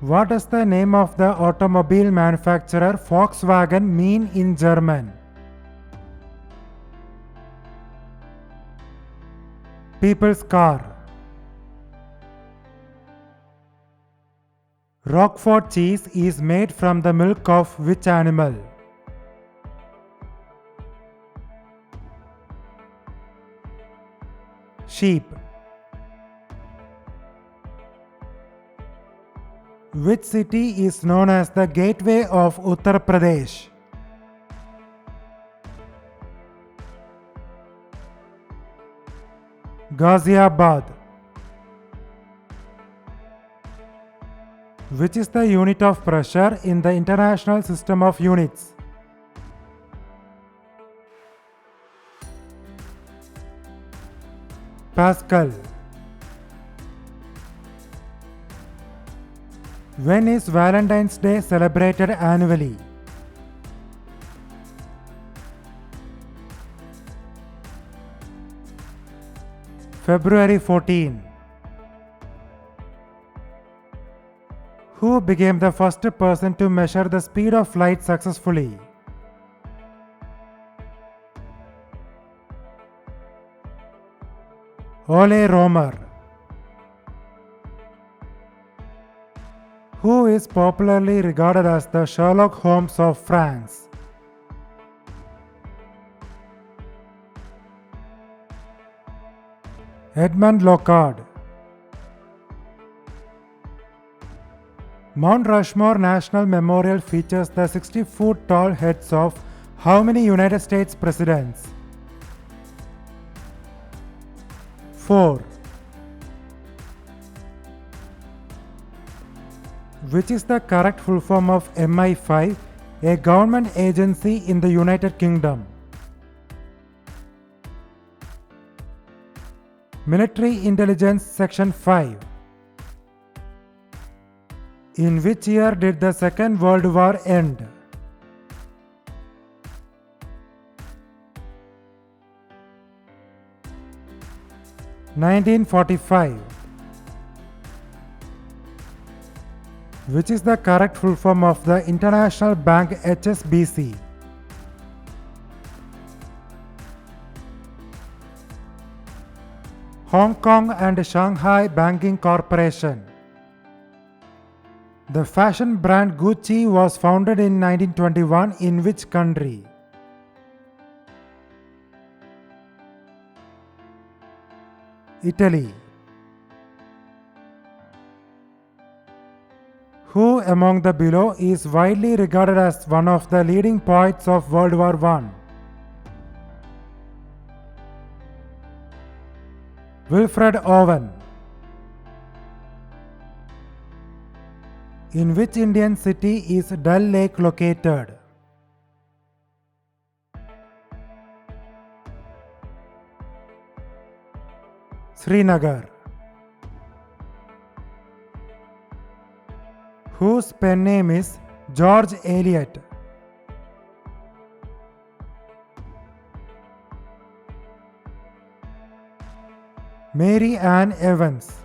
What does the name of the automobile manufacturer Volkswagen mean in German? People's car. Roquefort cheese is made from the milk of which animal? Sheep. Which city is known as the gateway of Uttar Pradesh? Ghaziabad. Which is the unit of pressure in the International System of Units? Pascal. When is Valentine's Day celebrated annually? February 14. Who became the first person to measure the speed of light successfully? Ole Romer. Who is popularly regarded as the Sherlock Holmes of France? Edmund Locard. Mount Rushmore National Memorial features the 60-foot tall heads of how many United States presidents? 4. Which is the correct full form of MI5, a government agency in the United Kingdom? Military Intelligence Section 5. In which year did the Second World War end? (1945). Which is the correct full form of the international bank HSBC? Hong Kong and Shanghai Banking Corporation. The fashion brand Gucci was founded in 1921 in which country? Italy. Who among the below is widely regarded as one of the leading poets of World War I? Wilfred Owen. In which Indian city is Dal Lake located? Srinagar. Whose pen name is George Eliot? Mary Ann Evans.